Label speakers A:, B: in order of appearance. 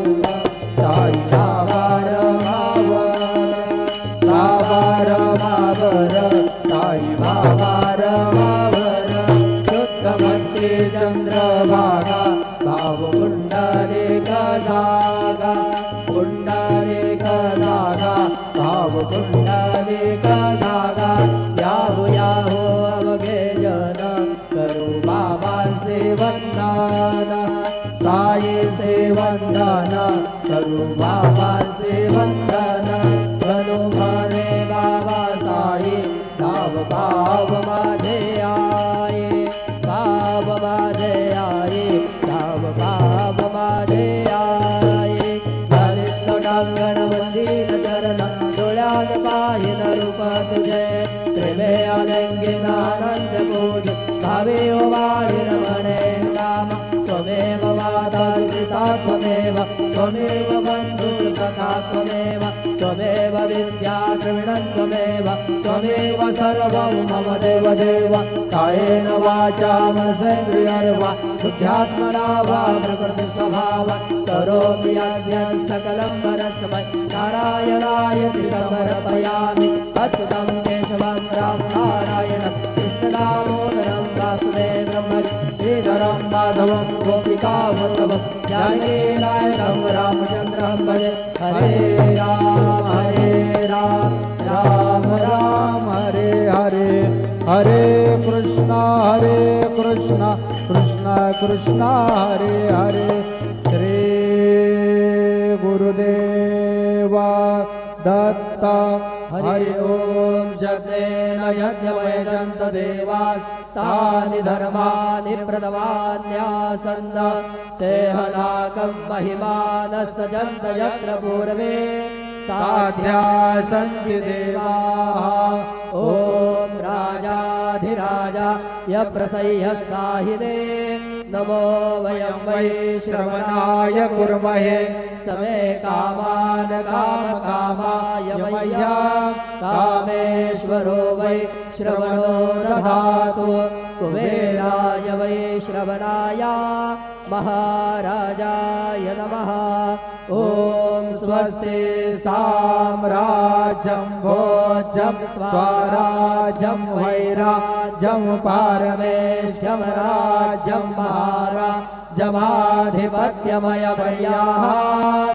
A: साई सावार मावर साई बाबार मावर शुद्धमंत्री चंद्रभागा भाव पुंडलिक धागा पुंडलिक धागा भाव पुंडलिक धागा याहू याहू अवघे जन करू बाबांचे वंदन साई से वंदन करू बाबांचे वंदन करू मारे बाबा साई धाव भाव माझे आये भाव माझे आये धाव भाव माझे आये ललित लोटांगण मंदिर चरण डोळ्यात पाहिन रूप तुझे प्रेमे आलिंगन आनंद पूज भावे वाळीन म्हणे नाम त्वमेव माता पिता त्वमेव त्वमेव बन्धुर्सखा त्वमेव त्वमेव विद्या द्रविणं त्वमेव त्वमेव सर्वं मम देव देव कायेन वाचा मनसेन्द्रियर्वा बुद्ध्यात्मना वा प्रकृति स्वभाव करोमि यज्ञं सकलं परस्मै नारायणायति समर्पयामि अच्युतं केशवं राम नारायणं कृष्णदामोदरं वासुदेवं श्रीधरं माधवं गोपिकावल्लभं जानकी नायकं रामचन्द्रं भजे हरे राम राम राम हरे हरे हरे कृष्णा कृष्ण कृष्ण हरे हरे श्री गुरुदेवा दत्त हरि ओम जगदेन यज्ञमयजन्त देवास्तानि धर्मानि प्रथमान्यासन्त ते हलाकं महिमानः सजन्त यत्र पूर्वे साध्या सन्ति देवाः ॐ राजाधिराजा यप्रसह्यः साहिदे नमो वयं वै श्रवणाय कुर्महे समे कामान् कामकामाय मह्या कामेश्वरो वै श्रवणो दधातु कुबेराय वै श्रवणाय महाराजाय नमः ॐ स्वस्ति साम्राज्यं भोज्यं स्वराज्यं वैराज्यं पारमेष्ठ्यं राज्यं महाराज्यमाधिपत्यमयमर्याः